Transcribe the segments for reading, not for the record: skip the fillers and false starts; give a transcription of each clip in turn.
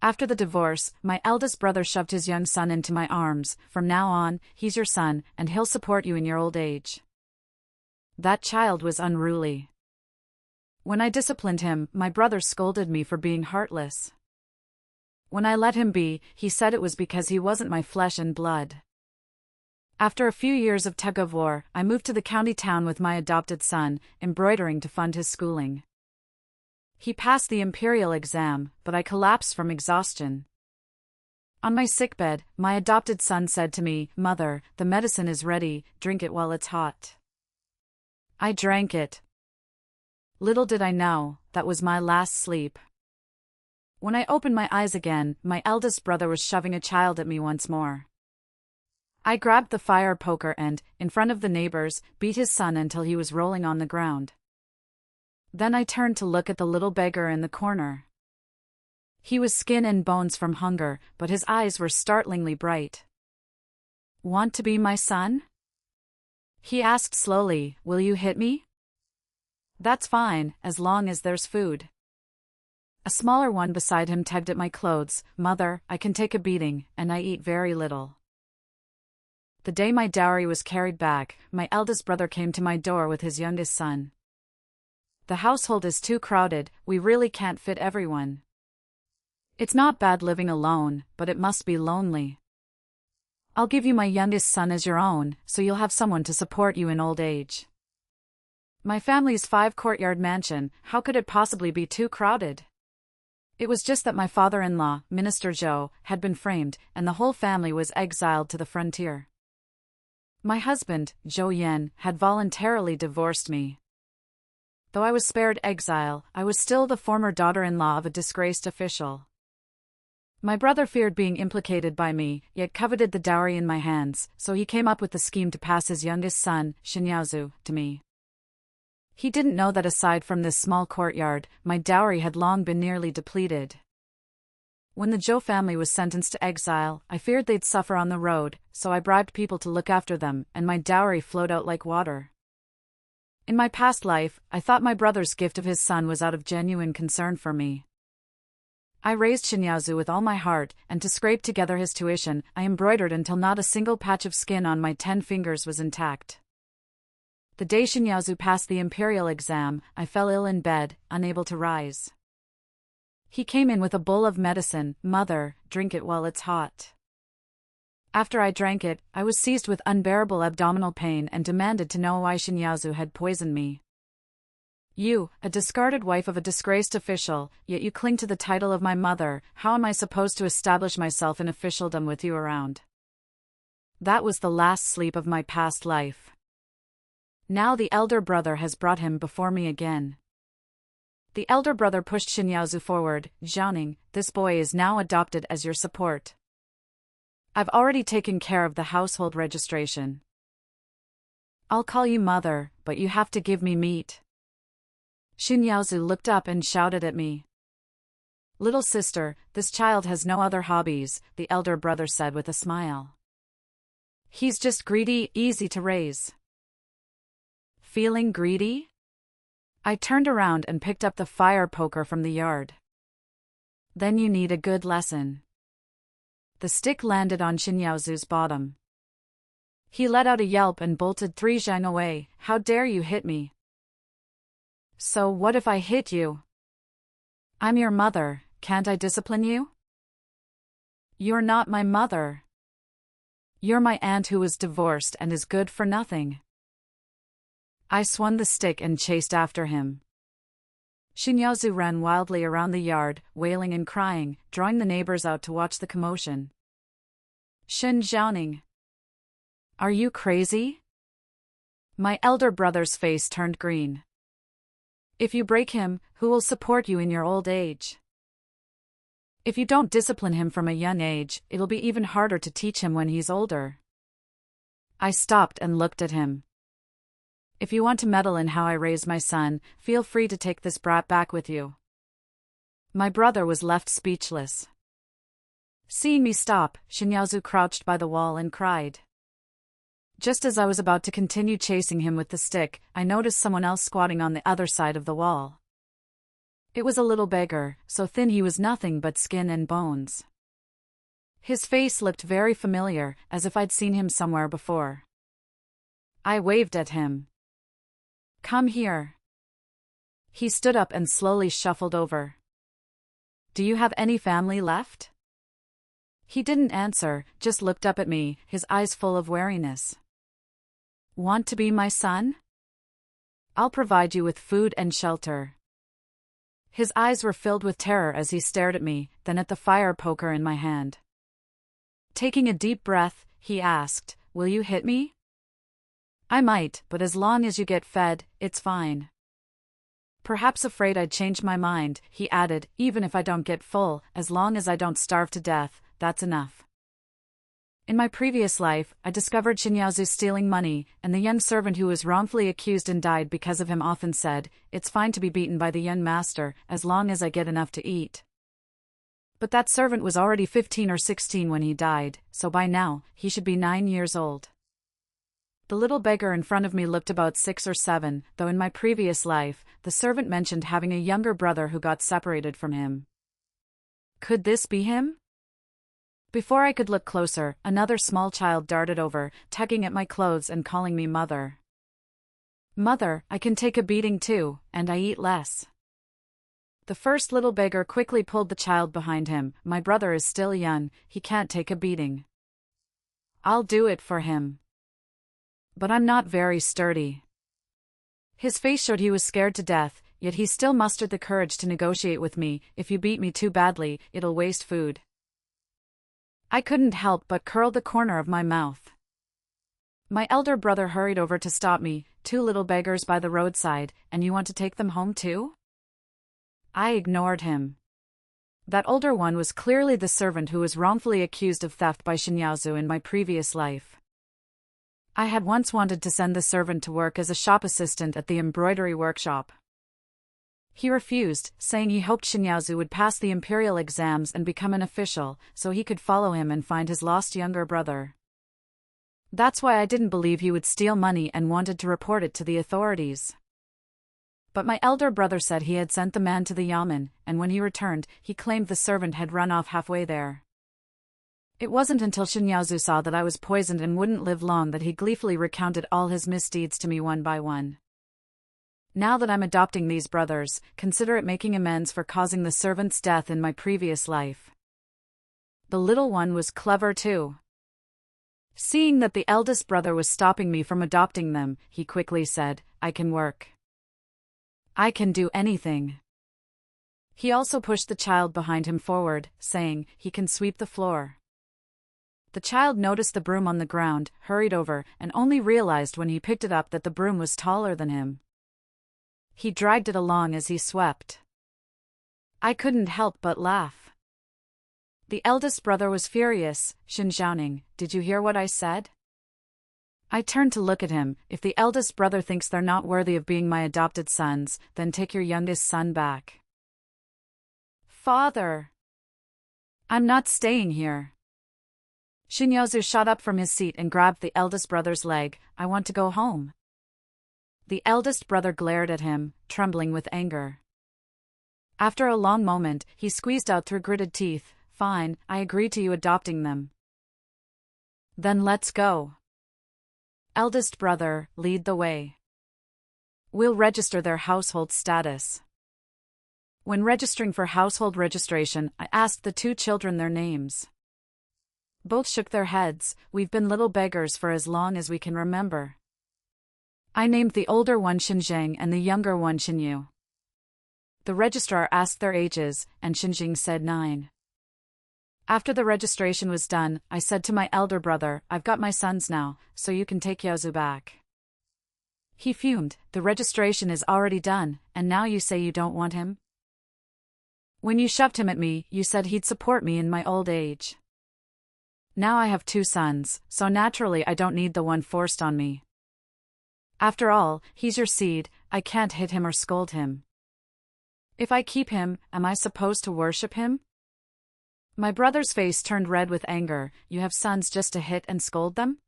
After the divorce, my eldest brother shoved his young son into my arms. From now on, he's your son, and he'll support you in your old age. That child was unruly. When I disciplined him, my brother scolded me for being heartless. When I let him be, he said it was because he wasn't my flesh and blood. After a few years of tug-of-war, I moved to the county town with my adopted son, embroidering to fund his schooling. He passed the imperial exam, but I collapsed from exhaustion. On my sickbed, my adopted son said to me, "Mother, the medicine is ready, drink it while it's hot." I drank it. Little did I know, that was my last sleep. When I opened my eyes again, my eldest brother was shoving a child at me once more. I grabbed the fire poker and, in front of the neighbors, beat his son until he was rolling on the ground. Then I turned to look at the little beggar in the corner. He was skin and bones from hunger, but his eyes were startlingly bright. "Want to be my son?" he asked slowly. "Will you hit me?" "That's fine, as long as there's food." A smaller one beside him tugged at my clothes. "Mother, I can take a beating, and I eat very little." The day my dowry was carried back, my eldest brother came to my door with his youngest son. "The household is too crowded, we really can't fit everyone. It's not bad living alone, but it must be lonely. I'll give you my youngest son as your own, so you'll have someone to support you in old age." My family's 5-courtyard mansion, how could it possibly be too crowded? It was just that my father-in-law, Minister Zhou, had been framed, and the whole family was exiled to the frontier. My husband, Zhou Yan, had voluntarily divorced me. Though I was spared exile, I was still the former daughter-in-law of a disgraced official. My brother feared being implicated by me, yet coveted the dowry in my hands, so he came up with the scheme to pass his youngest son, Xinyaozu, to me. He didn't know that aside from this small courtyard, my dowry had long been nearly depleted. When the Zhou family was sentenced to exile, I feared they'd suffer on the road, so I bribed people to look after them, and my dowry flowed out like water. In my past life, I thought my brother's gift of his son was out of genuine concern for me. I raised Xinyaozu with all my heart, and to scrape together his tuition, I embroidered until not a single patch of skin on my 10 fingers was intact. The day Xinyaozu passed the imperial exam, I fell ill in bed, unable to rise. He came in with a bowl of medicine. "Mother, drink it while it's hot." After I drank it, I was seized with unbearable abdominal pain and demanded to know why Xinyaozu had poisoned me. "You, a discarded wife of a disgraced official, yet you cling to the title of my mother. How am I supposed to establish myself in officialdom with you around?" That was the last sleep of my past life. Now the elder brother has brought him before me again. The elder brother pushed Xinyaozu forward. "Zhaoning, this boy is now adopted as your support. I've already taken care of the household registration. I'll call you mother, but you have to give me meat." Xinyaozu looked up and shouted at me. "Little sister, this child has no other hobbies," the elder brother said with a smile. "He's just greedy, easy to raise." Feeling greedy? I turned around and picked up the fire poker from the yard. "Then you need a good lesson." The stick landed on Xinyaozu's bottom. He let out a yelp and bolted 3 zhang away. "How dare you hit me?" "So what if I hit you? I'm your mother, can't I discipline you?" "You're not my mother. You're my aunt who was divorced and is good for nothing." I swung the stick and chased after him. Xinyaozu ran wildly around the yard, wailing and crying, drawing the neighbors out to watch the commotion. "Shen Zhaoning, are you crazy?" My elder brother's face turned green. "If you break him, who will support you in your old age? If you don't discipline him from a young age, it'll be even harder to teach him when he's older." I stopped and looked at him. "If you want to meddle in how I raise my son, feel free to take this brat back with you." My brother was left speechless. Seeing me stop, Xinyaozu crouched by the wall and cried. Just as I was about to continue chasing him with the stick, I noticed someone else squatting on the other side of the wall. It was a little beggar, so thin he was nothing but skin and bones. His face looked very familiar, as if I'd seen him somewhere before. I waved at him. "Come here." He stood up and slowly shuffled over. "Do you have any family left?" He didn't answer, just looked up at me, his eyes full of wariness. "Want to be my son? I'll provide you with food and shelter." His eyes were filled with terror as he stared at me, then at the fire poker in my hand. Taking a deep breath, he asked, "Will you hit me?" "I might, but as long as you get fed, it's fine." Perhaps afraid I'd change my mind, he added, "Even if I don't get full, as long as I don't starve to death, that's enough." In my previous life, I discovered Shinyazu stealing money, and the young servant who was wrongfully accused and died because of him often said, "It's fine to be beaten by the young master, as long as I get enough to eat." But that servant was already 15 or 16 when he died, so by now, he should be 9 years old. The little beggar in front of me looked about 6 or 7, though in my previous life, the servant mentioned having a younger brother who got separated from him. Could this be him? Before I could look closer, another small child darted over, tugging at my clothes and calling me mother. "Mother, I can take a beating too, and I eat less." The first little beggar quickly pulled the child behind him. "My brother is still young, he can't take a beating." "I'll do it for him. But I'm not very sturdy." His face showed he was scared to death, yet he still mustered the courage to negotiate with me. "If you beat me too badly, it'll waste food." I couldn't help but curl the corner of my mouth. My elder brother hurried over to stop me. "Two little beggars by the roadside, and you want to take them home too?" I ignored him. That older one was clearly the servant who was wrongfully accused of theft by Shinyazu in my previous life. I had once wanted to send the servant to work as a shop assistant at the embroidery workshop. He refused, saying he hoped Shinyazu would pass the imperial exams and become an official, so he could follow him and find his lost younger brother. That's why I didn't believe he would steal money and wanted to report it to the authorities. But my elder brother said he had sent the man to the yamen, and when he returned, he claimed the servant had run off halfway there. It wasn't until Shinyazu saw that I was poisoned and wouldn't live long that he gleefully recounted all his misdeeds to me one by one. Now that I'm adopting these brothers, consider it making amends for causing the servant's death in my previous life. The little one was clever too. Seeing that the eldest brother was stopping me from adopting them, he quickly said, "I can work. I can do anything." He also pushed the child behind him forward, saying, "He can sweep the floor." The child noticed the broom on the ground, hurried over, and only realized when he picked it up that the broom was taller than him. He dragged it along as he swept. I couldn't help but laugh. The eldest brother was furious. "Shinjiaoning, did you hear what I said?" I turned to look at him. "If the eldest brother thinks they're not worthy of being my adopted sons, then take your youngest son back." "Father! I'm not staying here." Shinyazu shot up from his seat and grabbed the eldest brother's leg. "I want to go home." The eldest brother glared at him, trembling with anger. After a long moment, he squeezed out through gritted teeth, "Fine, I agree to you adopting them." "Then let's go." Eldest brother, lead the way. We'll register their household status. When registering for household registration, I asked the two children their names. Both shook their heads. "We've been little beggars for as long as we can remember." I named the older one Xinjiang and the younger one Xinyu. The registrar asked their ages, and Xinjiang said 9. After the registration was done, I said to my elder brother, "I've got my sons now, so you can take Yazu back." He fumed. "The registration is already done, and now you say you don't want him? When you shoved him at me, you said he'd support me in my old age. Now I have 2 sons, so naturally I don't need the one forced on me. After all, he's your seed, I can't hit him or scold him. If I keep him, am I supposed to worship him?" My brother's face turned red with anger. "You have sons just to hit and scold them?"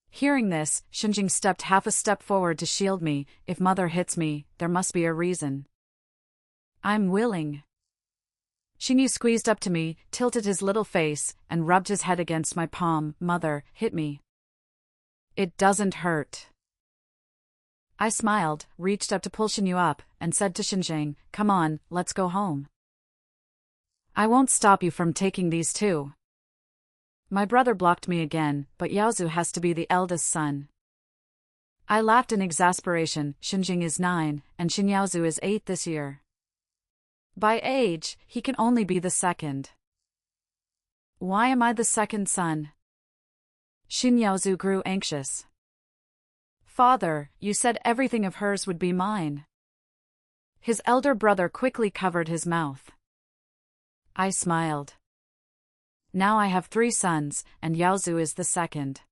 Hearing this, Xinjing stepped half a step forward to shield me. "If mother hits me, there must be a reason." I'm willing. Xinyu squeezed up to me, tilted his little face, and rubbed his head against my palm. Mother, hit me. It doesn't hurt. I smiled, reached up to pull Xinyu up, and said to Xinjing, come on, let's go home. I won't stop you from taking these too. My brother blocked me again, but Yaozu has to be the eldest son. I laughed in exasperation. Xinjing is 9, and Xin Yaozu is 8 this year. By age, he can only be the second. Why am I the second son? Xin Yaozu grew anxious. Father, you said everything of hers would be mine. His elder brother quickly covered his mouth. I smiled. Now I have 3 sons, and Yaozu is the second.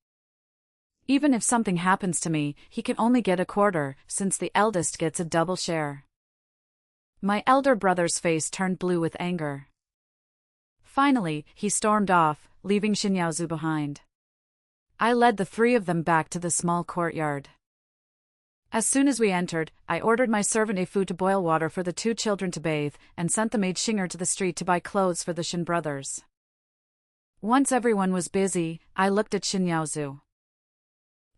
Even if something happens to me, he can only get a quarter, since the eldest gets a double share. My elder brother's face turned blue with anger. Finally, he stormed off, leaving Xin Yaozu behind. I led the 3 of them back to the small courtyard. As soon as we entered, I ordered my servant Nephew to boil water for the 2 children to bathe, and sent the maid Xinger to the street to buy clothes for the Xin brothers. Once everyone was busy, I looked at Xin Yaozu.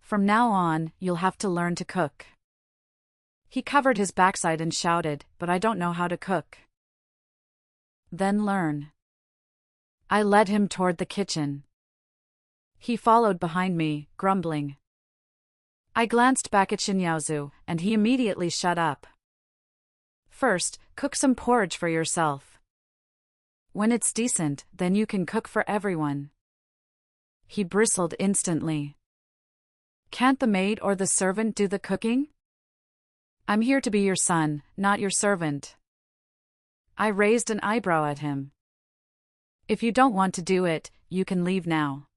From now on, you'll have to learn to cook. He covered his backside and shouted, but I don't know how to cook. Then learn. I led him toward the kitchen. He followed behind me, grumbling. I glanced back at Xin Yaozu, and he immediately shut up. First, cook some porridge for yourself. When it's decent, then you can cook for everyone. He bristled instantly. Can't the maid or the servant do the cooking? I'm here to be your son, not your servant. I raised an eyebrow at him. If you don't want to do it, you can leave now.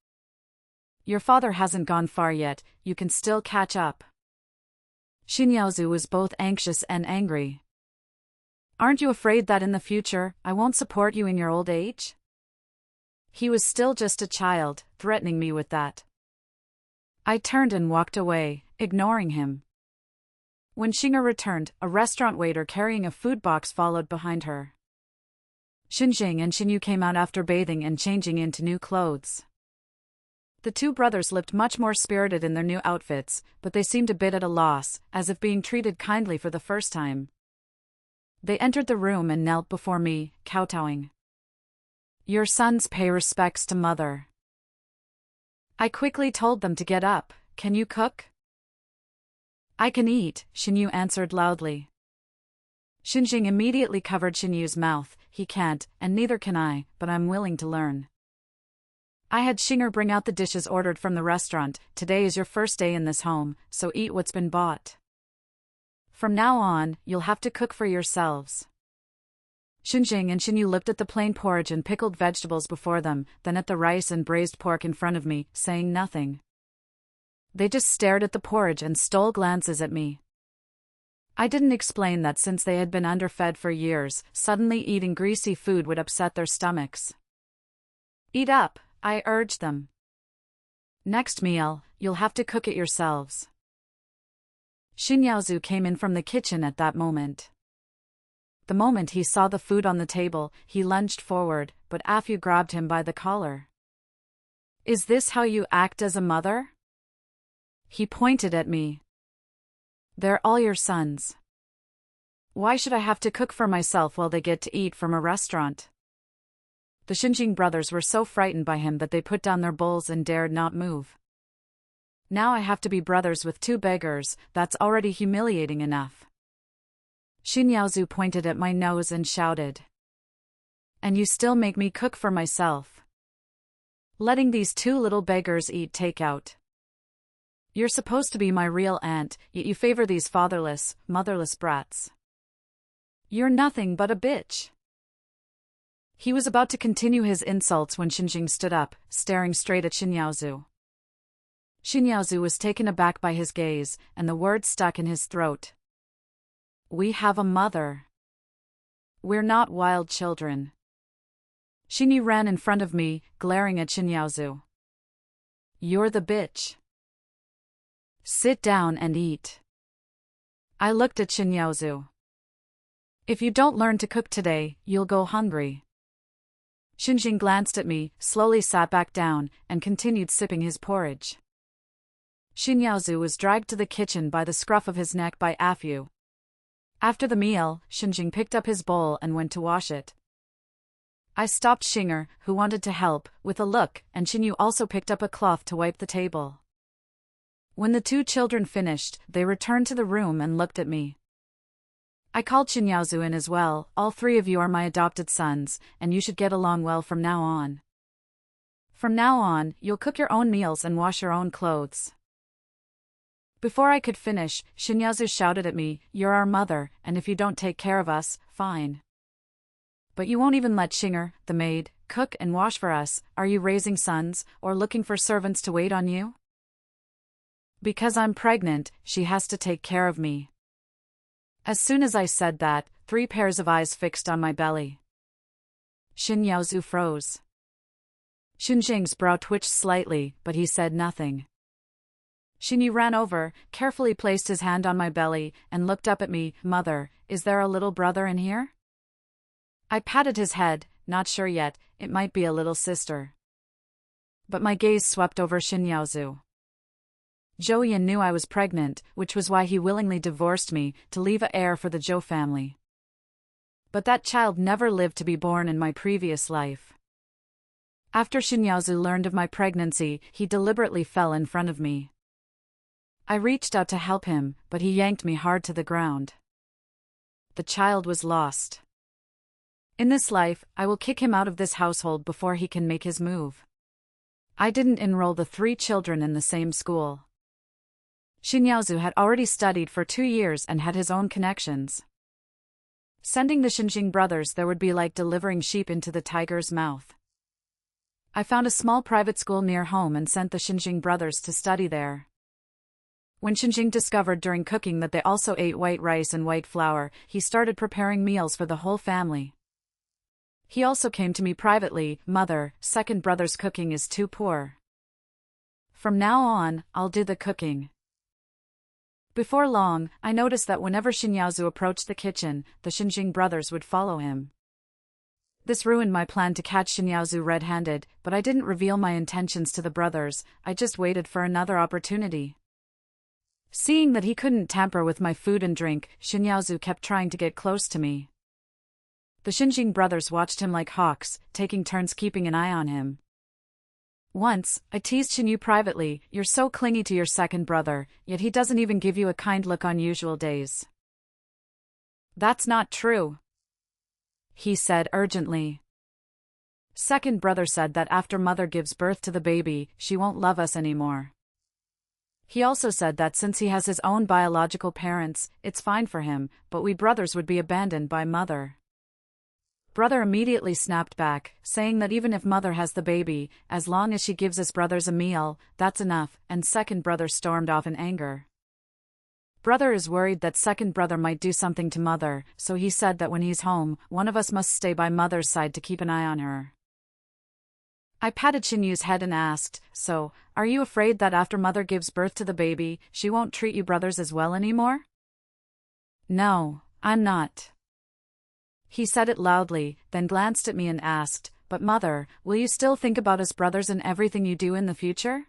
Your father hasn't gone far yet, you can still catch up. Xin Yaozu was both anxious and angry. Aren't you afraid that in the future, I won't support you in your old age? He was still just a child, threatening me with that. I turned and walked away, ignoring him. When Xinger returned, a restaurant waiter carrying a food box followed behind her. Xinjing and Xinyu came out after bathing and changing into new clothes. The 2 brothers looked much more spirited in their new outfits, but they seemed a bit at a loss, as if being treated kindly for the first time. They entered the room and knelt before me, kowtowing. Your sons pay respects to mother. I quickly told them to get up. Can you cook? I can eat, Xinyu answered loudly. Xinjing immediately covered Xinyu's mouth. He can't, and neither can I, but I'm willing to learn. I had Xinger bring out the dishes ordered from the restaurant. Today is your first day in this home, so eat what's been bought. From now on, you'll have to cook for yourselves. Xinjing and Xinyu looked at the plain porridge and pickled vegetables before them, then at the rice and braised pork in front of me, saying nothing. They just stared at the porridge and stole glances at me. I didn't explain that since they had been underfed for years, suddenly eating greasy food would upset their stomachs. Eat up, I urged them. Next meal, you'll have to cook it yourselves. Xin Yaozu came in from the kitchen at that moment. The moment he saw the food on the table, he lunged forward, but Nephew grabbed him by the collar. Is this how you act as a mother? He pointed at me. They're all your sons. Why should I have to cook for myself while they get to eat from a restaurant? The Xinjing brothers were so frightened by him that they put down their bowls and dared not move. Now I have to be brothers with 2 beggars, that's already humiliating enough. Xin Yaozu pointed at my nose and shouted. And you still make me cook for myself. Letting these 2 little beggars eat takeout. You're supposed to be my real aunt, yet you favor these fatherless, motherless brats. You're nothing but a bitch. He was about to continue his insults when Xinjing stood up, staring straight at Xin Yaozu. Xin Yaozu was taken aback by his gaze, and the words stuck in his throat. We have a mother. We're not wild children. Xinyu ran in front of me, glaring at Xin Yaozu. You're the bitch. Sit down and eat. I looked at Xin Yaozu. If you don't learn to cook today, you'll go hungry. Xinjing glanced at me, slowly sat back down, and continued sipping his porridge. Xin Yaozu was dragged to the kitchen by the scruff of his neck by Nephew. After the meal, Xinjing picked up his bowl and went to wash it. I stopped Xinger, who wanted to help, with a look, and Xinyu also picked up a cloth to wipe the table. When the two children finished, they returned to the room and looked at me. I called Xin Yaozu in as well. All three of you are my adopted sons, and you should get along well from now on. From now on, you'll cook your own meals and wash your own clothes. Before I could finish, Xin Yaozu shouted at me, "You're our mother, and if you don't take care of us, fine. But you won't even let Xinger, the maid, cook and wash for us. Are you raising sons, or looking for servants to wait on you?" Because I'm pregnant, she has to take care of me. As soon as I said that, 3 pairs of eyes fixed on my belly. Xin Yaozu froze. Xinjing's brow twitched slightly, but he said nothing. Xinyu ran over, carefully placed his hand on my belly, and looked up at me. "Mother, is there a little brother in here?" I patted his head, not sure yet, it might be a little sister. But my gaze swept over Xin Yaozu. Zhou Yan knew I was pregnant, which was why he willingly divorced me, to leave an heir for the Zhou family. But that child never lived to be born in my previous life. After Xin Yaozu learned of my pregnancy, he deliberately fell in front of me. I reached out to help him, but he yanked me hard to the ground. The child was lost. In this life, I will kick him out of this household before he can make his move. I didn't enroll the 3 children in the same school. Xin Yaozu had already studied for 2 years and had his own connections. Sending the Xinjing brothers there would be like delivering sheep into the tiger's mouth. I found a small private school near home and sent the Xinjing brothers to study there. When Xinjing discovered during cooking that they also ate white rice and white flour, he started preparing meals for the whole family. He also came to me privately, "Mother, second brother's cooking is too poor. From now on, I'll do the cooking." Before long, I noticed that whenever Xin Yaozu approached the kitchen, the Xinjing brothers would follow him. This ruined my plan to catch Xin Yaozu red-handed, but I didn't reveal my intentions to the brothers, I just waited for another opportunity. Seeing that he couldn't tamper with my food and drink, Xin Yaozu kept trying to get close to me. The Xinjing brothers watched him like hawks, taking turns keeping an eye on him. Once, I teased Xinyu privately, "You're so clingy to your second brother, yet he doesn't even give you a kind look on usual days." "That's not true," he said urgently. Second brother said that after mother gives birth to the baby, she won't love us anymore. He also said that since he has his own biological parents, it's fine for him, but we brothers would be abandoned by mother. Brother immediately snapped back, saying that even if mother has the baby, as long as she gives us brothers a meal, that's enough, and second brother stormed off in anger. Brother is worried that second brother might do something to mother, so he said that when he's home, one of us must stay by mother's side to keep an eye on her. I patted Xinyu's head and asked, "So, are you afraid that after mother gives birth to the baby, she won't treat you brothers as well anymore?" "No, I'm not." He said it loudly, then glanced at me and asked, "But mother, will you still think about us brothers in everything you do in the future?"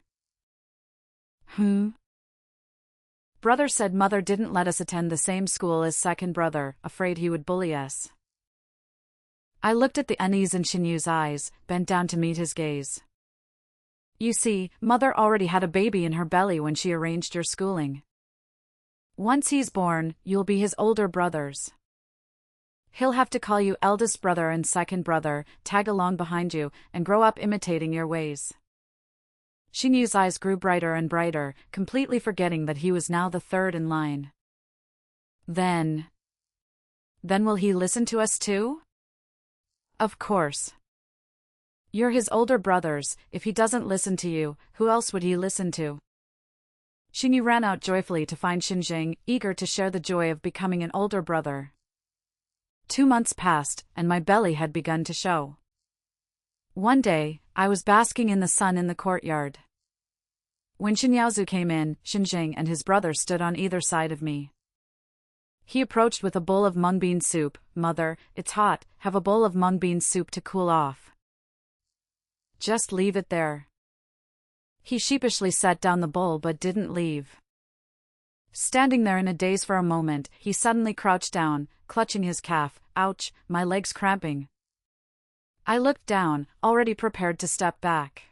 Brother said mother didn't let us attend the same school as second brother, afraid he would bully us. I looked at the unease in Xinyu's eyes, bent down to meet his gaze. "You see, mother already had a baby in her belly when she arranged your schooling. Once he's born, you'll be his older brothers. He'll have to call you eldest brother and second brother, tag along behind you, and grow up imitating your ways." Xinyu's eyes grew brighter and brighter, completely forgetting that he was now the third in line. Then will he listen to us too?" "Of course. You're his older brothers, if he doesn't listen to you, who else would he listen to?" Xinyu ran out joyfully to find Xinjing, eager to share the joy of becoming an older brother. 2 months passed, and my belly had begun to show. One day, I was basking in the sun in the courtyard. When Xin Yaozu came in, Xinjing and his brother stood on either side of me. He approached with a bowl of mung bean soup. Mother, it's hot, have a bowl of mung bean soup to cool off. Just leave it there. He sheepishly set down the bowl but didn't leave. Standing there in a daze for a moment, he suddenly crouched down, clutching his calf. Ouch, my leg's cramping. I looked down, already prepared to step back.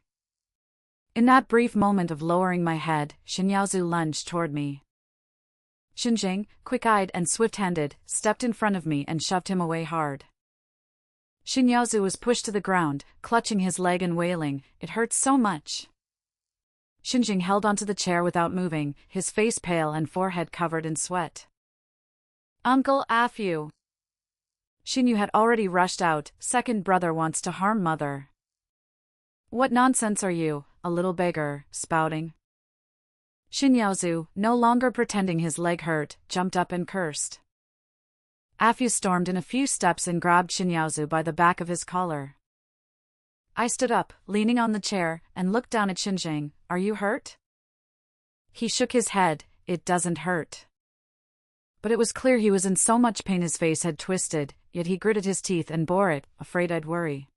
In that brief moment of lowering my head, Xinyaozu lunged toward me. Xinjing, quick-eyed and swift-handed, stepped in front of me and shoved him away hard. Xinyaozu was pushed to the ground, clutching his leg and wailing, "It hurts so much." Xinjing held onto the chair without moving, his face pale and forehead covered in sweat. "Uncle Nephew." Xinyu had already rushed out. "Second brother wants to harm mother." "What nonsense are you, a little beggar, spouting?" Xinyaozu, no longer pretending his leg hurt, jumped up and cursed. Nephew stormed in a few steps and grabbed Xinyaozu by the back of his collar. I stood up, leaning on the chair, and looked down at Xinjing. "Are you hurt?" He shook his head. "It doesn't hurt." But it was clear he was in so much pain his face had twisted, yet he gritted his teeth and bore it, afraid I'd worry.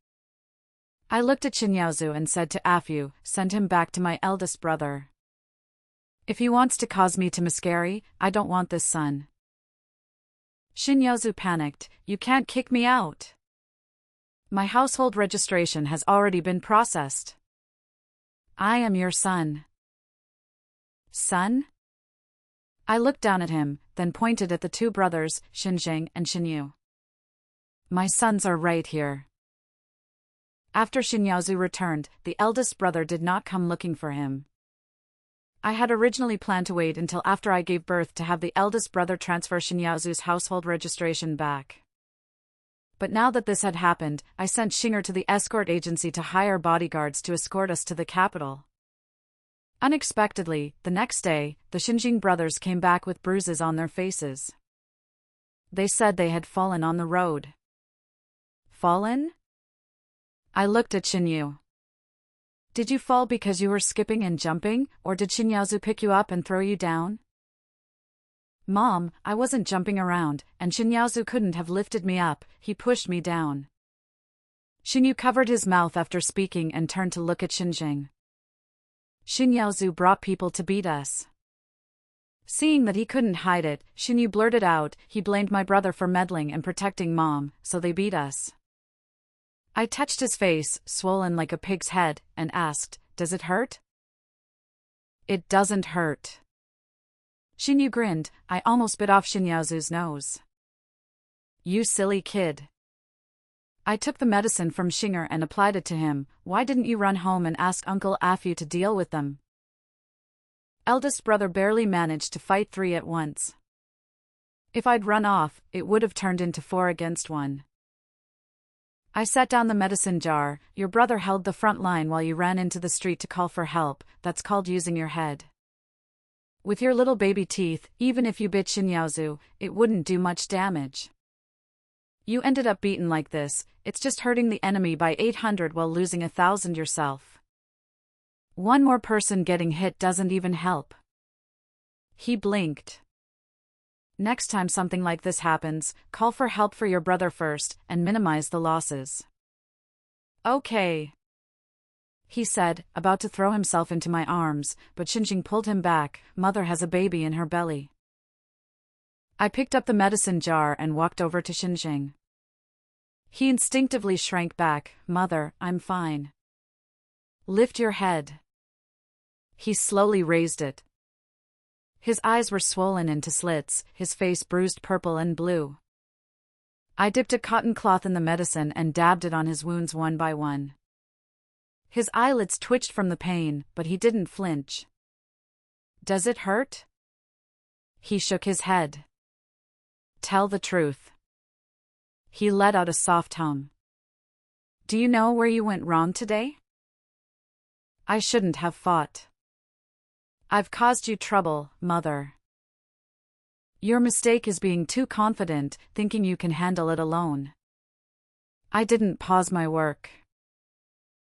I looked at Xinyaozu and said to Nephew, "Send him back to my eldest brother. If he wants to cause me to miscarry, I don't want this son." Xinyaozu panicked. "You can't kick me out. My household registration has already been processed. I am your son." "Son?" I looked down at him, then pointed at the two brothers, Xinjing and Xinyu. "My sons are right here." After Xinyaozu returned, the eldest brother did not come looking for him. I had originally planned to wait until after I gave birth to have the eldest brother transfer Xinyaozu's household registration back. But now that this had happened, I sent Xinger to the escort agency to hire bodyguards to escort us to the capital. Unexpectedly, the next day, the Xinjing brothers came back with bruises on their faces. They said they had fallen on the road. Fallen? I looked at Xinyu. "Did you fall because you were skipping and jumping, or did Xinyaozu pick you up and throw you down?" "Mom, I wasn't jumping around, and Xinyaozu couldn't have lifted me up, he pushed me down." Xinyu covered his mouth after speaking and turned to look at Xinjing. "Xinyaozu brought people to beat us." Seeing that he couldn't hide it, Xinyu blurted out, "He blamed my brother for meddling and protecting Mom, so they beat us." I touched his face, swollen like a pig's head, and asked, "Does it hurt?" "It doesn't hurt." Xinyu grinned. I almost bit off Xinyaozu's nose. "You silly kid." I took the medicine from Xinger and applied it to him. "Why didn't you run home and ask Uncle Nephew to deal with them?" Eldest brother barely managed to fight 3 at once. If I'd run off, it would have turned into 4 against 1. I set down the medicine jar. "Your brother held the front line while you ran into the street to call for help. That's called using your head. With your little baby teeth, even if you bit Xinyaozu, it wouldn't do much damage. You ended up beaten like this, it's just hurting the enemy by 800 while losing 1,000 yourself. One more person getting hit doesn't even help." He blinked. "Next time something like this happens, call for help for your brother first, and minimize the losses." "Okay," he said, about to throw himself into my arms, but Xinjing pulled him back. "Mother has a baby in her belly." I picked up the medicine jar and walked over to Xinjing. He instinctively shrank back. "Mother, I'm fine." "Lift your head." He slowly raised it. His eyes were swollen into slits, his face bruised purple and blue. I dipped a cotton cloth in the medicine and dabbed it on his wounds one by one. His eyelids twitched from the pain, but he didn't flinch. "Does it hurt?" He shook his head. "Tell the truth." He let out a soft hum. "Do you know where you went wrong today?" "I shouldn't have fought. I've caused you trouble, Mother. Your mistake is being too confident, thinking you can handle it alone. I didn't pause my work.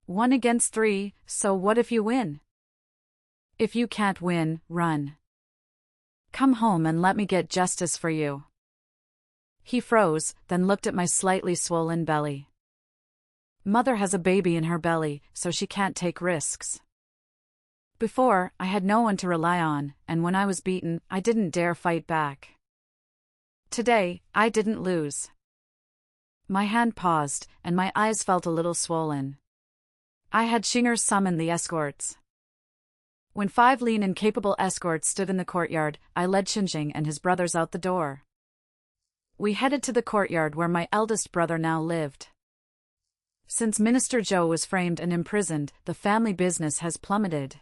1 against 3, so what if you win? If you can't win, run. Come home and let me get justice for you." He froze, then looked at my slightly swollen belly. Mother has a baby in her belly, so she can't take risks. Before, I had no one to rely on, and when I was beaten, I didn't dare fight back. Today, I didn't lose. My hand paused, and my eyes felt a little swollen. I had Shinger summon the escorts. When 5 lean and capable escorts stood in the courtyard, I led Xinjing and his brothers out the door. We headed to the courtyard where my eldest brother now lived. Since Minister Zhou was framed and imprisoned, the family business has plummeted.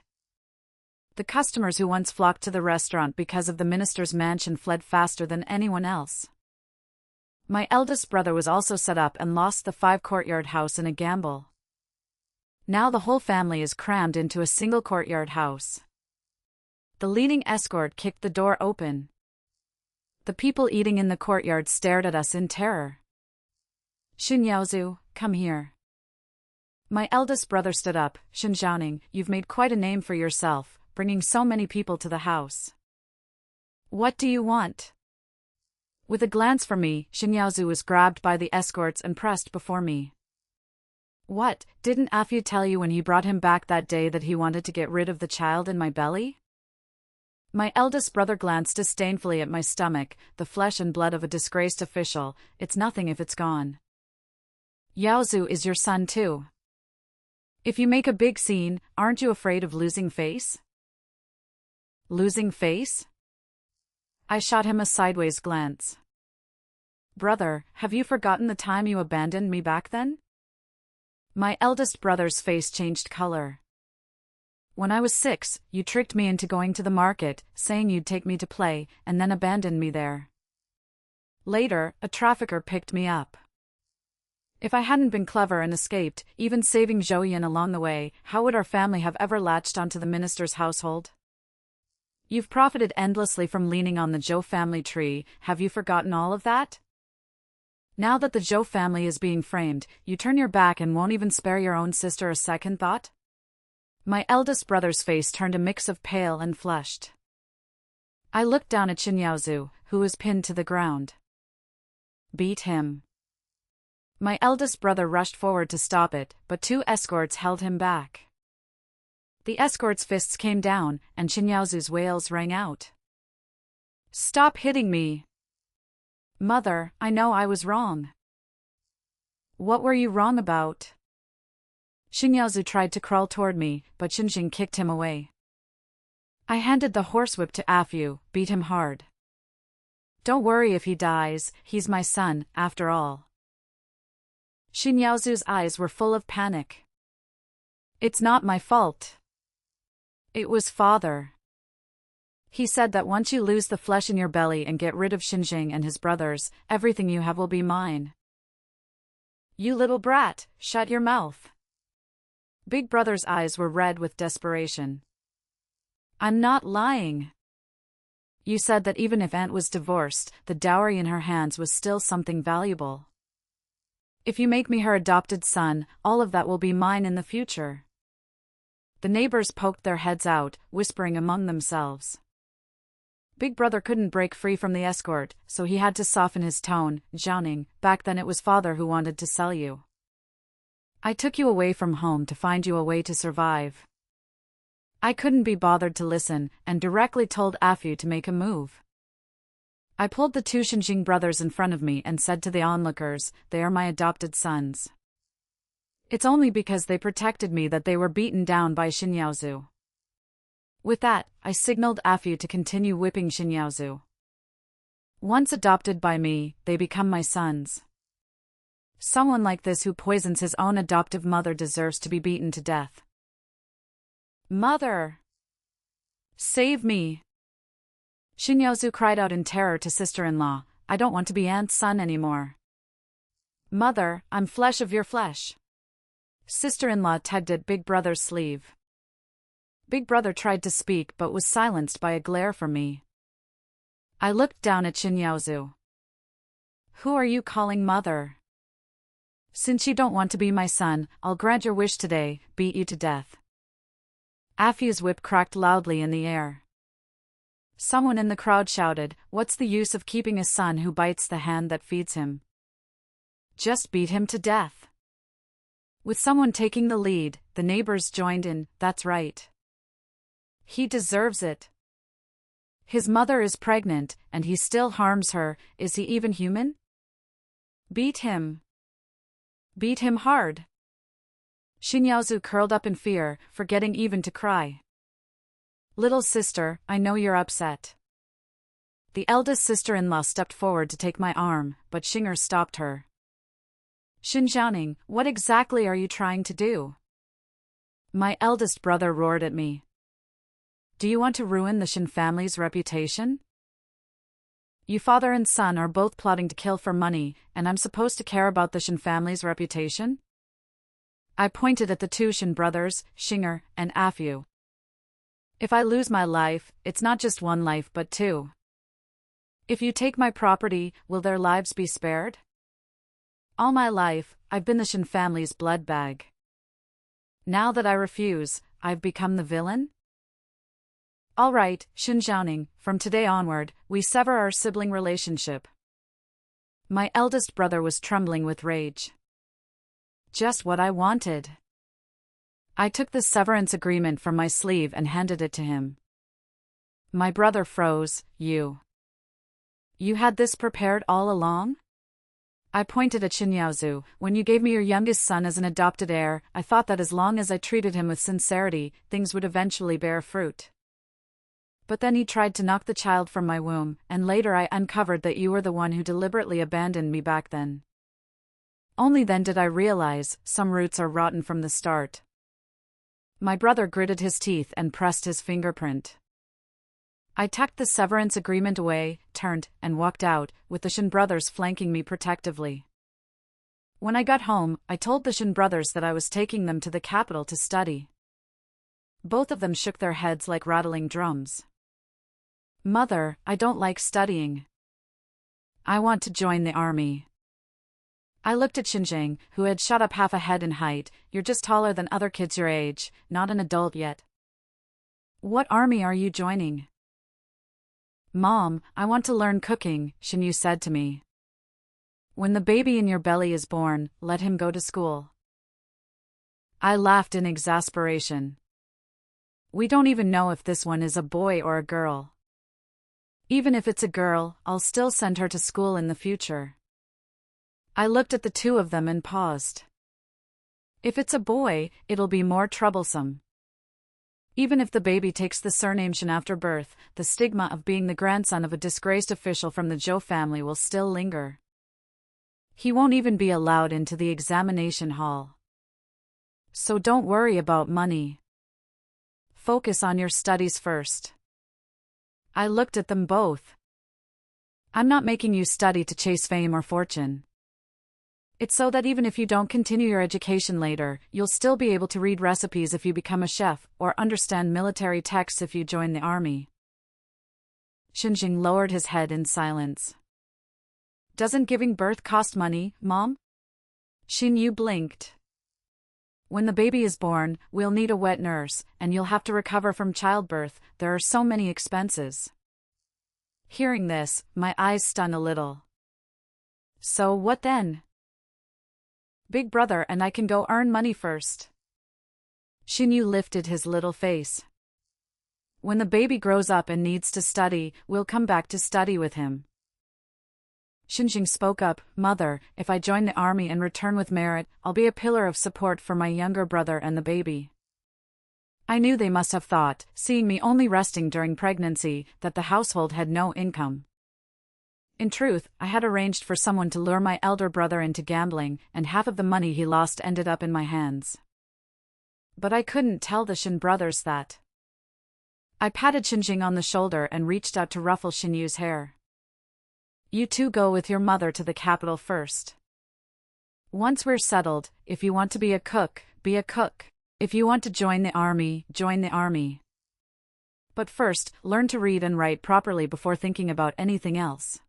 The customers who once flocked to the restaurant because of the minister's mansion fled faster than anyone else. My eldest brother was also set up and lost the 5-courtyard house in a gamble. Now the whole family is crammed into a single courtyard house. The leading escort kicked the door open. The people eating in the courtyard stared at us in terror. Xin Yaozu, come here. My eldest brother stood up. Xin Zhaoning, you've made quite a name for yourself, bringing so many people to the house. What do you want? With a glance for me, Xin Yaozu was grabbed by the escorts and pressed before me. What, didn't Nephew tell you when he brought him back that day that he wanted to get rid of the child in my belly? My eldest brother glanced disdainfully at my stomach, the flesh and blood of a disgraced official. It's nothing if it's gone. Yaozu is your son too. If you make a big scene, aren't you afraid of losing face? Losing face? I shot him a sideways glance. Brother, have you forgotten the time you abandoned me back then? My eldest brother's face changed color. When I was 6, you tricked me into going to the market, saying you'd take me to play, and then abandoned me there. Later, a trafficker picked me up. If I hadn't been clever and escaped, even saving Zhouyin along the way, how would our family have ever latched onto the minister's household? You've profited endlessly from leaning on the Zhou family tree. Have you forgotten all of that? Now that the Zhou family is being framed, you turn your back and won't even spare your own sister a second thought? My eldest brother's face turned a mix of pale and flushed. I looked down at Xin Yaozu, who was pinned to the ground. Beat him. My eldest brother rushed forward to stop it, but 2 escorts held him back. The escorts' fists came down, and Xin Yaozu's wails rang out. Stop hitting me! Mother, I know I was wrong. What were you wrong about? Xin Yaozu tried to crawl toward me, but Xinjing kicked him away. I handed the horsewhip to Nephew, beat him hard. Don't worry if he dies, he's my son, after all. Xin Yaozu's eyes were full of panic. It's not my fault. It was father. He said that once you lose the flesh in your belly and get rid of Xinjing and his brothers, everything you have will be mine. You little brat, shut your mouth. Big brother's eyes were red with desperation. I'm not lying. You said that even if Aunt was divorced, the dowry in her hands was still something valuable. If you make me her adopted son, all of that will be mine in the future. The neighbors poked their heads out, whispering among themselves. Big brother couldn't break free from the escort, so he had to soften his tone. Zhaoning, back then it was father who wanted to sell you. I took you away from home to find you a way to survive. I couldn't be bothered to listen, and directly told Nephew to make a move. I pulled the 2 Xinjing brothers in front of me and said to the onlookers, they are my adopted sons. It's only because they protected me that they were beaten down by Xin Yaozu. With that, I signaled Nephew to continue whipping Xin Yaozu. Once adopted by me, they become my sons. Someone like this who poisons his own adoptive mother deserves to be beaten to death. Mother! Save me! Xin Yaozu cried out in terror to sister-in-law, I don't want to be Aunt's son anymore. Mother, I'm flesh of your flesh. Sister-in-law tugged at Big Brother's sleeve. Big Brother tried to speak but was silenced by a glare from me. I looked down at Xin Yaozu. Who are you calling mother? Since you don't want to be my son, I'll grant your wish today, beat you to death. Nephew's whip cracked loudly in the air. Someone in the crowd shouted, "What's the use of keeping a son who bites the hand that feeds him? Just beat him to death." With someone taking the lead, the neighbors joined in, "That's right. He deserves it. His mother is pregnant, and he still harms her. Is he even human? Beat him. Beat him hard." Xinyaozu curled up in fear, forgetting even to cry. "Little sister, I know you're upset." The eldest sister-in-law stepped forward to take my arm, but Xinger stopped her. "Xinjianing, what exactly are you trying to do?" My eldest brother roared at me. "Do you want to ruin the Xin family's reputation? You father and son are both plotting to kill for money, and I'm supposed to care about the Xin family's reputation?" I pointed at the two Xin brothers, Xinger and Nephew. "If I lose my life, it's not just one life but two. If you take my property, will their lives be spared? All my life, I've been the Xin family's blood bag. Now that I refuse, I've become the villain? All right, Xinjianing, from today onward, we sever our sibling relationship." My eldest brother was trembling with rage. Just what I wanted. I took the severance agreement from my sleeve and handed it to him. My brother froze. You had this prepared all along?" I pointed at Xinyaozu. "When you gave me your youngest son as an adopted heir, I thought that as long as I treated him with sincerity, things would eventually bear fruit. But then he tried to knock the child from my womb, and later I uncovered that you were the one who deliberately abandoned me back then. Only then did I realize, some roots are rotten from the start." My brother gritted his teeth and pressed his fingerprint. I tucked the severance agreement away, turned, and walked out, with the Xin brothers flanking me protectively. When I got home, I told the Xin brothers that I was taking them to the capital to study. Both of them shook their heads like rattling drums. "Mother, I don't like studying. I want to join the army." I looked at Xinjiang, who had shot up half a head in height. "You're just taller than other kids your age, not an adult yet. What army are you joining?" "Mom, I want to learn cooking," Xinyu said to me. "When the baby in your belly is born, let him go to school." I laughed in exasperation. "We don't even know if this one is a boy or a girl. Even if it's a girl, I'll still send her to school in the future." I looked at the two of them and paused. "If it's a boy, it'll be more troublesome. Even if the baby takes the surname Xin after birth, the stigma of being the grandson of a disgraced official from the Zhou family will still linger. He won't even be allowed into the examination hall. So don't worry about money. Focus on your studies first." I looked at them both. "I'm not making you study to chase fame or fortune. It's so that even if you don't continue your education later, you'll still be able to read recipes if you become a chef, or understand military texts if you join the army." Xinjing lowered his head in silence. "Doesn't giving birth cost money, Mom?" Xinyu blinked. "When the baby is born, we'll need a wet nurse, and you'll have to recover from childbirth. There are so many expenses." Hearing this, my eyes stung a little. "So what then? Big brother and I can go earn money first." Xinyu lifted his little face. "When the baby grows up and needs to study, we'll come back to study with him." Xinjing spoke up. "Mother, if I join the army and return with merit, I'll be a pillar of support for my younger brother and the baby." I knew they must have thought, seeing me only resting during pregnancy, that the household had no income. In truth, I had arranged for someone to lure my elder brother into gambling, and half of the money he lost ended up in my hands. But I couldn't tell the Xin brothers that. I patted Xinjing on the shoulder and reached out to ruffle Xinyu's hair. "You two go with your mother to the capital first. Once we're settled, if you want to be a cook, be a cook. If you want to join the army, join the army. But first, learn to read and write properly before thinking about anything else."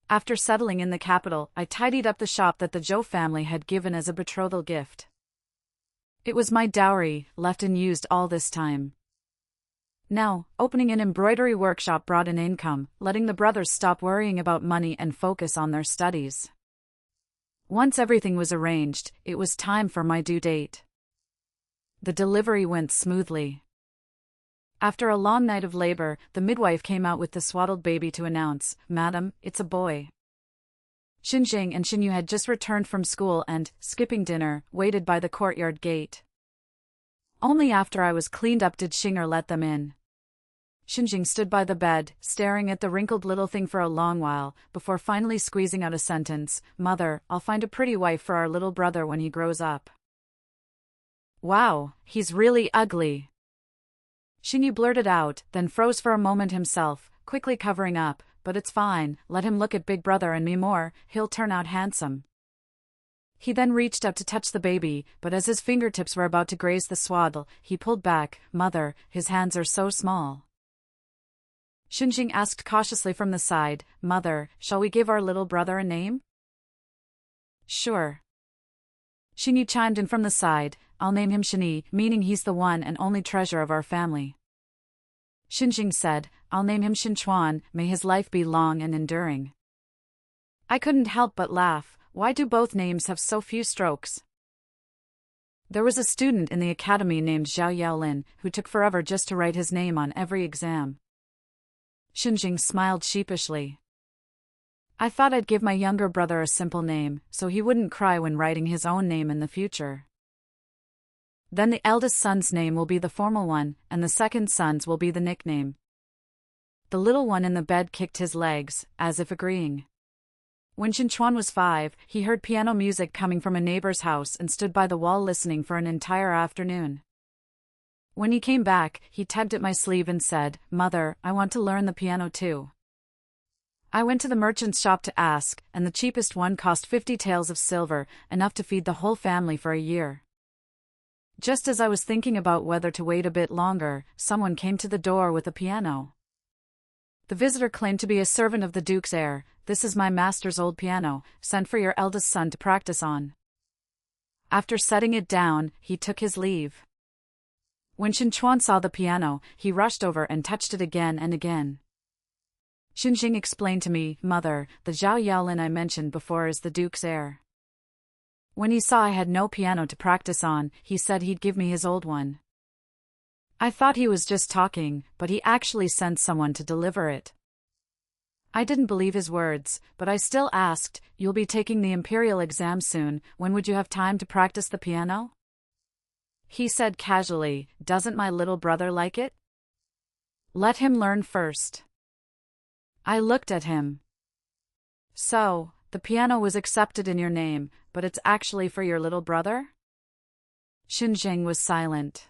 After settling in the capital, I tidied up the shop that the Zhou family had given as a betrothal gift. It was my dowry, left unused all this time. Now, opening an embroidery workshop brought in income, letting the brothers stop worrying about money and focus on their studies. Once everything was arranged, it was time for my due date. The delivery went smoothly. After a long night of labor, the midwife came out with the swaddled baby to announce, "Madam, it's a boy." Xinjing and Xinyu had just returned from school and, skipping dinner, waited by the courtyard gate. Only after I was cleaned up did Xinger let them in. Xinjing stood by the bed, staring at the wrinkled little thing for a long while, before finally squeezing out a sentence, "Mother, I'll find a pretty wife for our little brother when he grows up." "Wow, he's really ugly," Xinyu blurted out, then froze for a moment himself, quickly covering up, "But it's fine, let him look at Big Brother and me more, he'll turn out handsome." He then reached out to touch the baby, but as his fingertips were about to graze the swaddle, he pulled back. "Mother, his hands are so small." Xinjing asked cautiously from the side, "Mother, shall we give our little brother a name?" "Sure." Xinyu chimed in from the side, "I'll name him Xinyi, meaning he's the one and only treasure of our family." Xinjing said, "I'll name him Xinchuan, may his life be long and enduring." I couldn't help but laugh. Why do both names have so few strokes? There was a student in the academy named Zhao Yaolin, who took forever just to write his name on every exam. Xinjing smiled sheepishly. I thought I'd give my younger brother a simple name, so he wouldn't cry when writing his own name in the future. Then the eldest son's name will be the formal one, and the second son's will be the nickname. The little one in the bed kicked his legs, as if agreeing. When Xinchuan was 5, he heard piano music coming from a neighbor's house and stood by the wall listening for an entire afternoon. When he came back, he tugged at my sleeve and said, "Mother, I want to learn the piano too." I went to the merchant's shop to ask, and the cheapest one cost 50 taels of silver, enough to feed the whole family for a year. Just as I was thinking about whether to wait a bit longer, someone came to the door with a piano. The visitor claimed to be a servant of the Duke's heir. "This is my master's old piano, sent for your eldest son to practice on." After setting it down, he took his leave. When Xinchuan saw the piano, he rushed over and touched it again and again. Xinjing explained to me, "Mother, the Zhao Yaolin I mentioned before is the Duke's heir. When he saw I had no piano to practice on, he said he'd give me his old one." I thought he was just talking, but he actually sent someone to deliver it. I didn't believe his words, but I still asked, "You'll be taking the imperial exam soon, when would you have time to practice the piano?" He said casually, "Doesn't my little brother like it? Let him learn first." I looked at him. "So, the piano was accepted in your name, but it's actually for your little brother?" Xinjing was silent.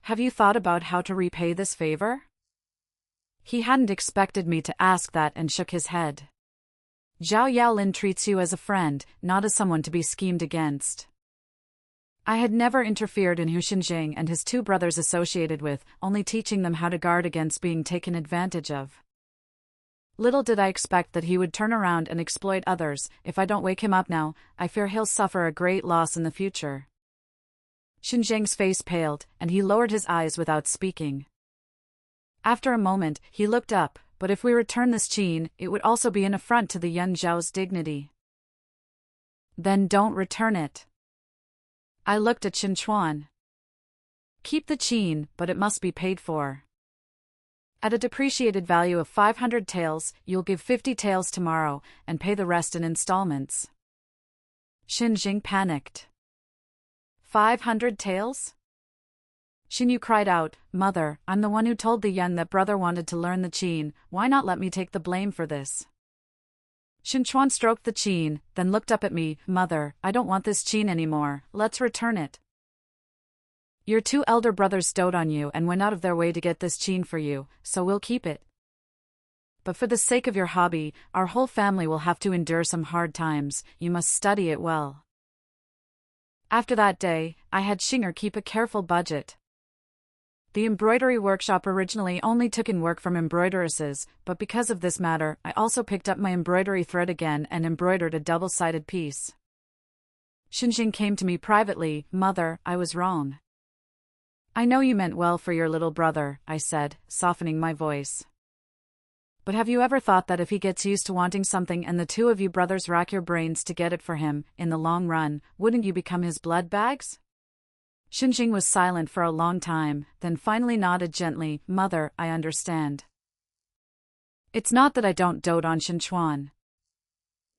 "Have you thought about how to repay this favor?" He hadn't expected me to ask that and shook his head. "Zhao Yaolin treats you as a friend, not as someone to be schemed against." I had never interfered in who Xinjing and his 2 brothers associated with, only teaching them how to guard against being taken advantage of. Little did I expect that he would turn around and exploit others. "If I don't wake him up now, I fear he'll suffer a great loss in the future." Xinjiang's face paled, and he lowered his eyes without speaking. After a moment, he looked up, "But if we return this qin, it would also be an affront to the young Zhao's dignity." "Then don't return it." I looked at Xinchuan. "Keep the qin, but it must be paid for. At a depreciated value of 500 taels, you'll give 50 taels tomorrow, and pay the rest in installments." Xinjing panicked. 500 taels? Xinyu cried out, "Mother, I'm the one who told the young that brother wanted to learn the qin, why not let me take the blame for this?" Xinchuan stroked the qin, then looked up at me, "Mother, I don't want this qin anymore, let's return it. Your 2 elder brothers dote on you and went out of their way to get this qin for you, so we'll keep it. But for the sake of your hobby, our whole family will have to endure some hard times, you must study it well." After that day, I had Xinger keep a careful budget. The embroidery workshop originally only took in work from embroideresses, but because of this matter, I also picked up my embroidery thread again and embroidered a double-sided piece. Xinjing came to me privately, "Mother, I was wrong. I know you meant well for your little brother, I said, softening my voice. But have you ever thought that if he gets used to wanting something and the two of you brothers rack your brains to get it for him, in the long run, wouldn't you become his blood bags? Xinjing was silent for a long time, then finally nodded gently. Mother, I understand. It's not that I don't dote on Xinchuan.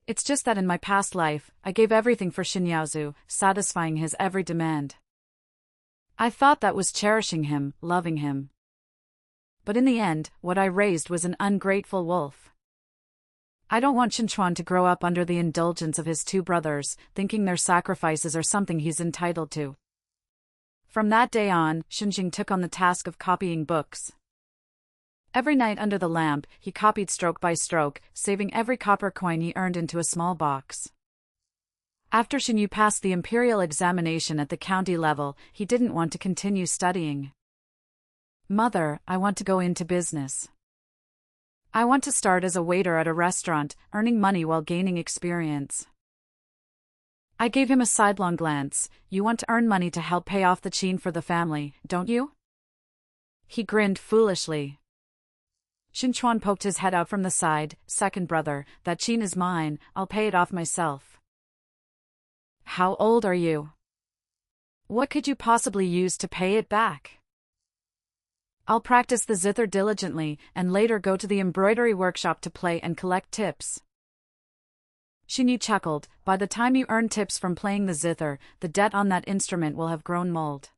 It's just that in my past life, I gave everything for Xinyaozu, satisfying his every demand. I thought that was cherishing him, loving him. But in the end, what I raised was an ungrateful wolf. I don't want Xinchuan to grow up under the indulgence of his two brothers, thinking their sacrifices are something he's entitled to. From that day on, Xinjing took on the task of copying books. Every night under the lamp, he copied stroke by stroke, saving every copper coin he earned into a small box. After Xinyu passed the imperial examination at the county level, he didn't want to continue studying. Mother, I want to go into business. I want to start as a waiter at a restaurant, earning money while gaining experience. I gave him a sidelong glance. You want to earn money to help pay off the qin for the family, don't you? He grinned foolishly. Xinchuan poked his head out from the side. Second brother, that qin is mine, I'll pay it off myself. How old are you? What could you possibly use to pay it back? I'll practice the zither diligently, and later go to the embroidery workshop to play and collect tips. Xinyu chuckled. By the time you earn tips from playing the zither, the debt on that instrument will have grown mold.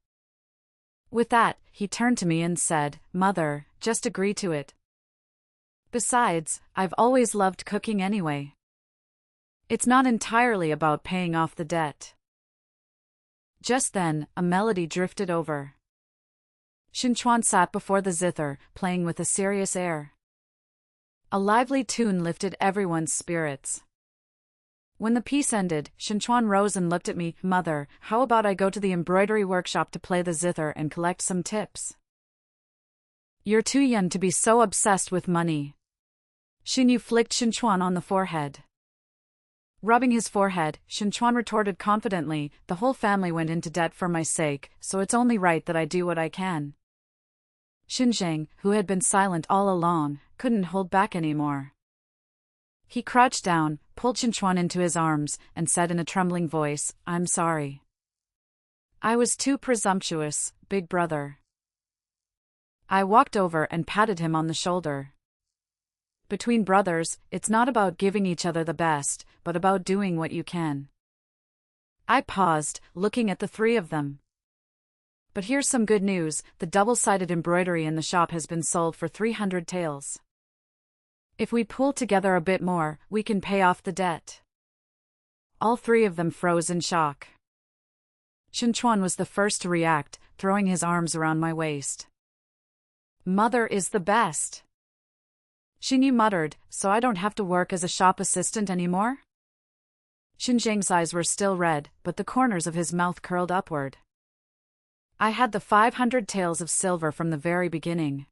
With that, he turned to me and said, Mother, just agree to it. Besides, I've always loved cooking anyway. It's not entirely about paying off the debt. Just then, a melody drifted over. Xinchuan sat before the zither, playing with a serious air. A lively tune lifted everyone's spirits. When the piece ended, Xinchuan rose and looked at me. Mother, how about I go to the embroidery workshop to play the zither and collect some tips? You're too young to be so obsessed with money. Xinyu flicked Xinchuan on the forehead. Rubbing his forehead, Xinchuan retorted confidently, the whole family went into debt for my sake, so it's only right that I do what I can. Xinjing, who had been silent all along, couldn't hold back anymore. He crouched down, pulled Xinchuan into his arms, and said in a trembling voice, I'm sorry. I was too presumptuous, big brother. I walked over and patted him on the shoulder. Between brothers, it's not about giving each other the best, but about doing what you can. I paused, looking at the three of them. But here's some good news, the double-sided embroidery in the shop has been sold for 300 taels. If we pull together a bit more, we can pay off the debt. All three of them froze in shock. Xinchuan was the first to react, throwing his arms around my waist. Mother is the best. Xinyu muttered, so I don't have to work as a shop assistant anymore? Xinjiang's eyes were still red, but the corners of his mouth curled upward. I had the 500 taels of silver from the very beginning.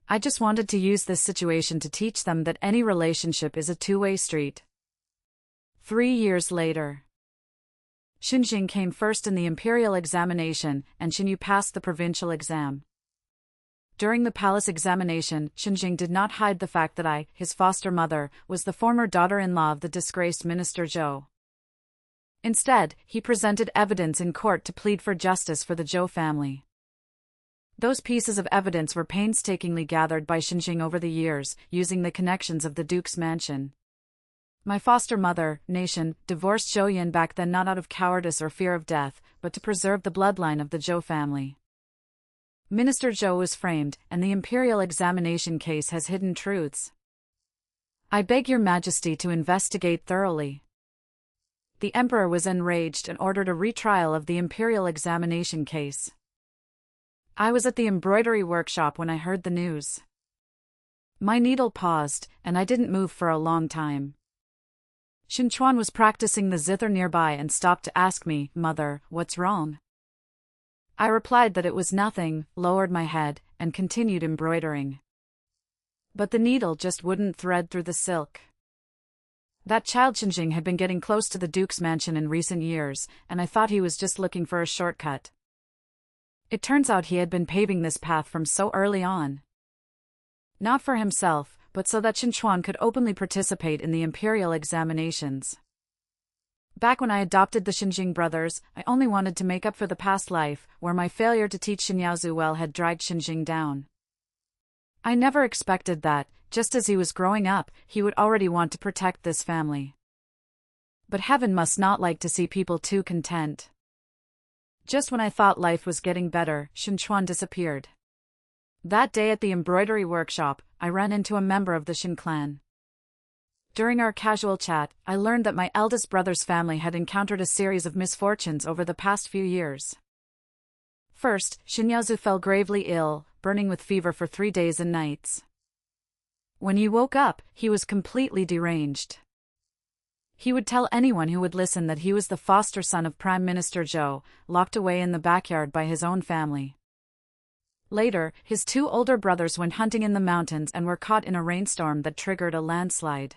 I just wanted to use this situation to teach them that any relationship is a two-way street. 3 years later. Xinjing came first in the imperial examination, and Xinyu passed the provincial exam. During the palace examination, Xinjing did not hide the fact that I, his foster mother, was the former daughter-in-law of the disgraced Minister Zhou. Instead, he presented evidence in court to plead for justice for the Zhou family. Those pieces of evidence were painstakingly gathered by Xinjing over the years, using the connections of the Duke's mansion. My foster mother, Nation, divorced Zhou Yin back then not out of cowardice or fear of death, but to preserve the bloodline of the Zhou family. Minister Zhou was framed, and the imperial examination case has hidden truths. I beg your majesty to investigate thoroughly. The emperor was enraged and ordered a retrial of the imperial examination case. I was at the embroidery workshop when I heard the news. My needle paused, and I didn't move for a long time. Xinchuan was practicing the zither nearby and stopped to ask me, Mother, what's wrong? I replied that it was nothing, lowered my head, and continued embroidering. But the needle just wouldn't thread through the silk. That child Xinjing had been getting close to the Duke's mansion in recent years, and I thought he was just looking for a shortcut. It turns out he had been paving this path from so early on. Not for himself, but so that Xinchuan could openly participate in the imperial examinations. Back when I adopted the Xinjing brothers, I only wanted to make up for the past life, where my failure to teach Xinyaozu well had dragged Xinjing down. I never expected that, just as he was growing up, he would already want to protect this family. But heaven must not like to see people too content. Just when I thought life was getting better, Xinchuan disappeared. That day at the embroidery workshop, I ran into a member of the Xin clan. During our casual chat, I learned that my eldest brother's family had encountered a series of misfortunes over the past few years. First, Xinyaozu fell gravely ill, burning with fever for 3 days and nights. When he woke up, he was completely deranged. He would tell anyone who would listen that he was the foster son of Prime Minister Zhou, locked away in the backyard by his own family. Later, his 2 older brothers went hunting in the mountains and were caught in a rainstorm that triggered a landslide.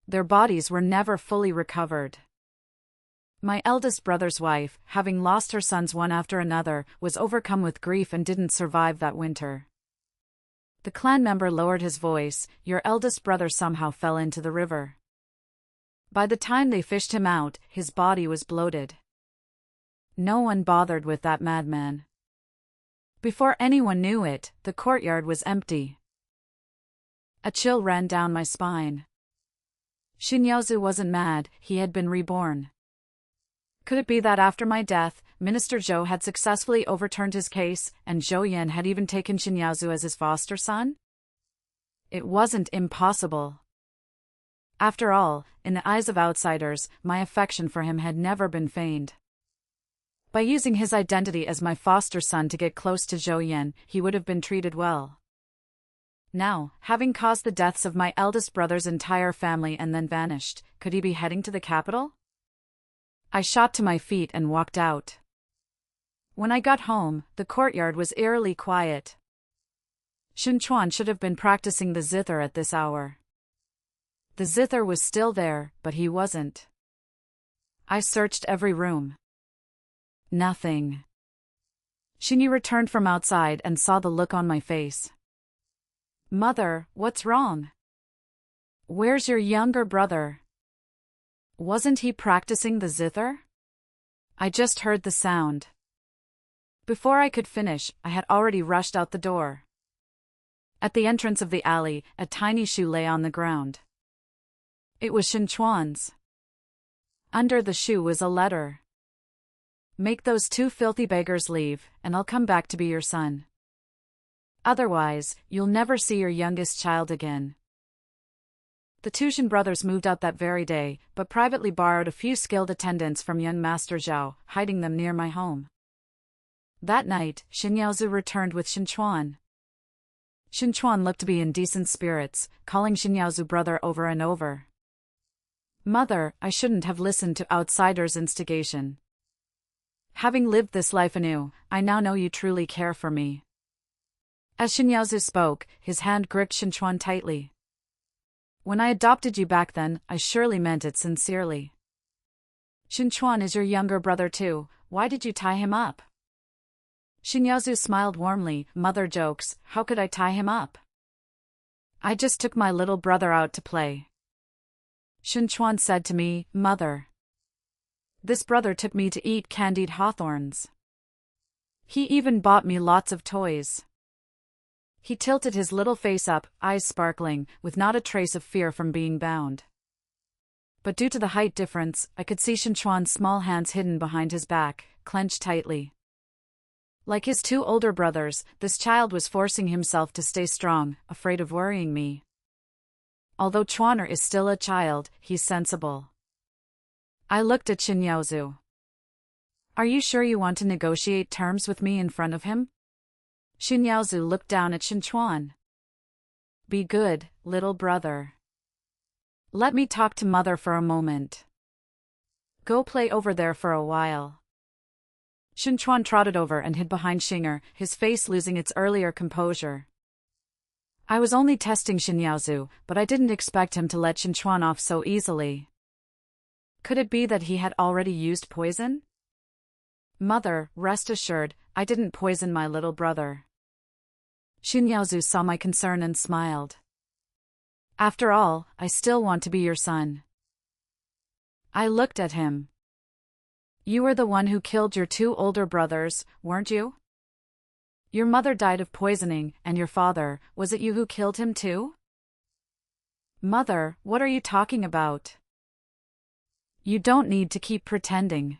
Their bodies were never fully recovered. My eldest brother's wife, having lost her sons one after another, was overcome with grief and didn't survive that winter. The clan member lowered his voice. Your eldest brother somehow fell into the river. By the time they fished him out, his body was bloated. No one bothered with that madman. Before anyone knew it, the courtyard was empty. A chill ran down my spine. Xinyaozu wasn't mad, he had been reborn. Could it be that after my death, Minister Zhou had successfully overturned his case, and Zhou Yan had even taken Xinyaozu as his foster son? It wasn't impossible. After all, in the eyes of outsiders, my affection for him had never been feigned. By using his identity as my foster son to get close to Zhou Yan, he would have been treated well. Now, having caused the deaths of my eldest brother's entire family and then vanished, could he be heading to the capital? I shot to my feet and walked out. When I got home, the courtyard was eerily quiet. Xinchuan should have been practicing the zither at this hour. The zither was still there, but he wasn't. I searched every room. Nothing. Xinyi returned from outside and saw the look on my face. Mother, what's wrong? Where's your younger brother? Wasn't he practicing the zither? I just heard the sound. Before I could finish, I had already rushed out the door. At the entrance of the alley, a tiny shoe lay on the ground. It was Xinchuan's. Under the shoe was a letter. Make those 2 filthy beggars leave, and I'll come back to be your son. Otherwise, you'll never see your youngest child again. The 2 Xin brothers moved out that very day, but privately borrowed a few skilled attendants from young Master Zhao, hiding them near my home. That night, Xinyaozu returned with Xinchuan. Xinchuan looked to be in decent spirits, calling Xinyaozu brother over and over. Mother, I shouldn't have listened to outsiders' instigation. Having lived this life anew, I now know you truly care for me. As Xinyaozu spoke, his hand gripped Xinchuan tightly. When I adopted you back then, I surely meant it sincerely. Xinchuan is your younger brother too, why did you tie him up? Xinyaozu smiled warmly. Mother jokes, how could I tie him up? I just took my little brother out to play. Xinchuan said to me, Mother. This brother took me to eat candied hawthorns. He even bought me lots of toys. He tilted his little face up, eyes sparkling, with not a trace of fear from being bound. But due to the height difference, I could see Xinchuan's small hands hidden behind his back, clenched tightly. Like his 2 older brothers, this child was forcing himself to stay strong, afraid of worrying me. Although Chuaner is still a child, he's sensible. I looked at Xinyaozu. Are you sure you want to negotiate terms with me in front of him? Xinyaozu looked down at Xinchuan. Be good, little brother. Let me talk to Mother for a moment. Go play over there for a while. Xinchuan trotted over and hid behind Xinger, his face losing its earlier composure. I was only testing Xinyaozu, but I didn't expect him to let Xinchuan off so easily. Could it be that he had already used poison? Mother, rest assured, I didn't poison my little brother. Xinyaozu saw my concern and smiled. After all, I still want to be your son. I looked at him. You were the one who killed your two older brothers, weren't you? Your mother died of poisoning, and your father, was it you who killed him too? Mother, what are you talking about? You don't need to keep pretending.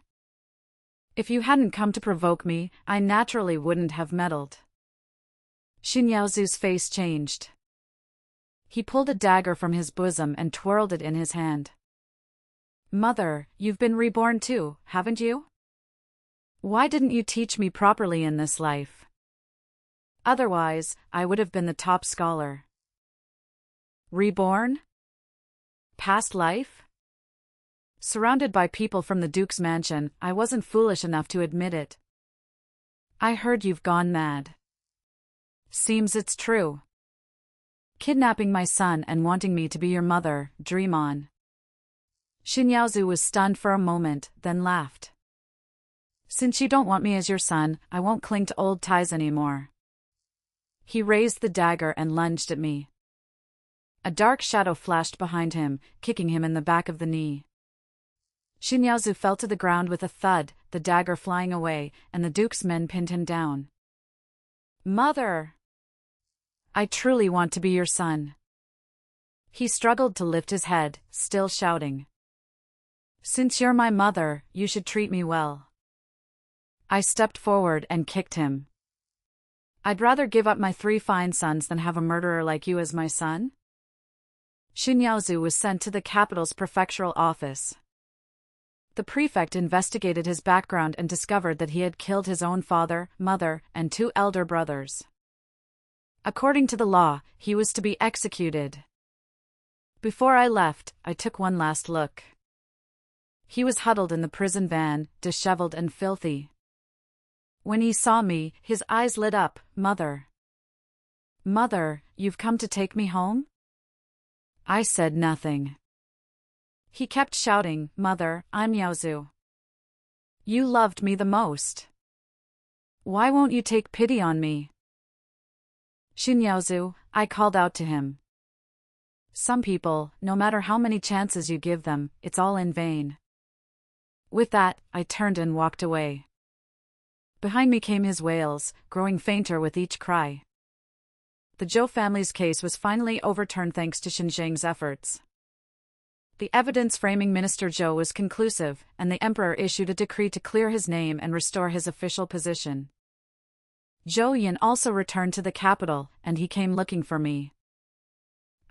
If you hadn't come to provoke me, I naturally wouldn't have meddled. Xinyaozu's face changed. He pulled a dagger from his bosom and twirled it in his hand. Mother, you've been reborn too, haven't you? Why didn't you teach me properly in this life? Otherwise, I would have been the top scholar. Reborn? Past life? Surrounded by people from the Duke's mansion, I wasn't foolish enough to admit it. I heard you've gone mad. Seems it's true. Kidnapping my son and wanting me to be your mother, dream on. Xinyaozu was stunned for a moment, then laughed. Since you don't want me as your son, I won't cling to old ties anymore. He raised the dagger and lunged at me. A dark shadow flashed behind him, kicking him in the back of the knee. Xinyaozu fell to the ground with a thud, the dagger flying away, and the Duke's men pinned him down. Mother! I truly want to be your son. He struggled to lift his head, still shouting. Since you're my mother, you should treat me well. I stepped forward and kicked him. I'd rather give up my 3 fine sons than have a murderer like you as my son. Xinyaozu was sent to the capital's prefectural office. The prefect investigated his background and discovered that he had killed his own father, mother, and 2 elder brothers. According to the law, he was to be executed. Before I left, I took one last look. He was huddled in the prison van, disheveled and filthy. When he saw me, his eyes lit up. Mother. Mother, you've come to take me home? I said nothing. He kept shouting, Mother, I'm Yaozu. You loved me the most. Why won't you take pity on me? Xinyaozu, I called out to him. Some people, no matter how many chances you give them, it's all in vain. With that, I turned and walked away. Behind me came his wails, growing fainter with each cry. The Zhou family's case was finally overturned thanks to Xinjiang's efforts. The evidence framing Minister Zhou was conclusive, and the emperor issued a decree to clear his name and restore his official position. Zhou Yin also returned to the capital, and he came looking for me.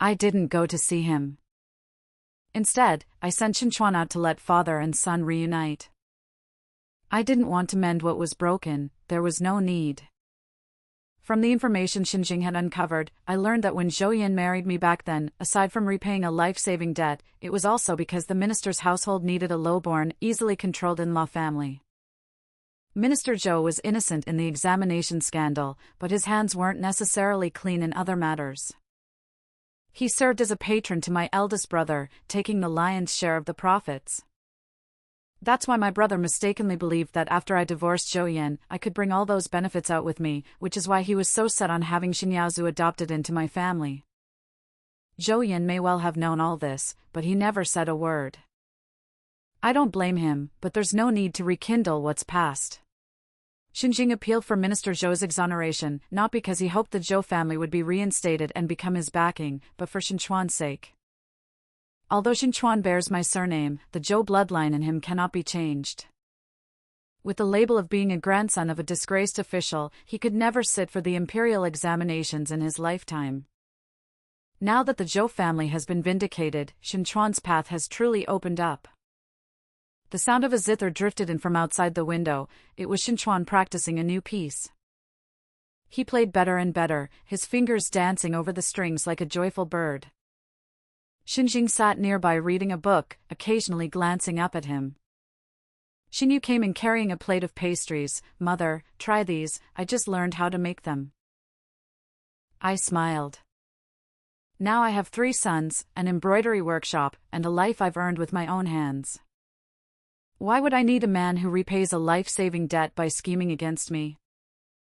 I didn't go to see him. Instead, I sent Xinchuan out to let father and son reunite. I didn't want to mend what was broken, there was no need. From the information Xinjing had uncovered, I learned that when Zhou Yin married me back then, aside from repaying a life-saving debt, it was also because the minister's household needed a low-born, easily controlled in-law family. Minister Zhou was innocent in the examination scandal, but his hands weren't necessarily clean in other matters. He served as a patron to my eldest brother, taking the lion's share of the profits. That's why my brother mistakenly believed that after I divorced Zhou Yin, I could bring all those benefits out with me, which is why he was so set on having Xinyaozu adopted into my family. Zhou Yin may well have known all this, but he never said a word. I don't blame him, but there's no need to rekindle what's past. Xinjing appealed for Minister Zhou's exoneration, not because he hoped the Zhou family would be reinstated and become his backing, but for Xinchuan's sake. Although Xinchuan bears my surname, the Zhou bloodline in him cannot be changed. With the label of being a grandson of a disgraced official, he could never sit for the imperial examinations in his lifetime. Now that the Zhou family has been vindicated, Xinchuan's path has truly opened up. The sound of a zither drifted in from outside the window. It was Xinchuan practicing a new piece. He played better and better, his fingers dancing over the strings like a joyful bird. Xinjing sat nearby reading a book, occasionally glancing up at him. Xinyu came in carrying a plate of pastries. Mother, try these, I just learned how to make them. I smiled. Now I have 3 sons, an embroidery workshop, and a life I've earned with my own hands. Why would I need a man who repays a life-saving debt by scheming against me?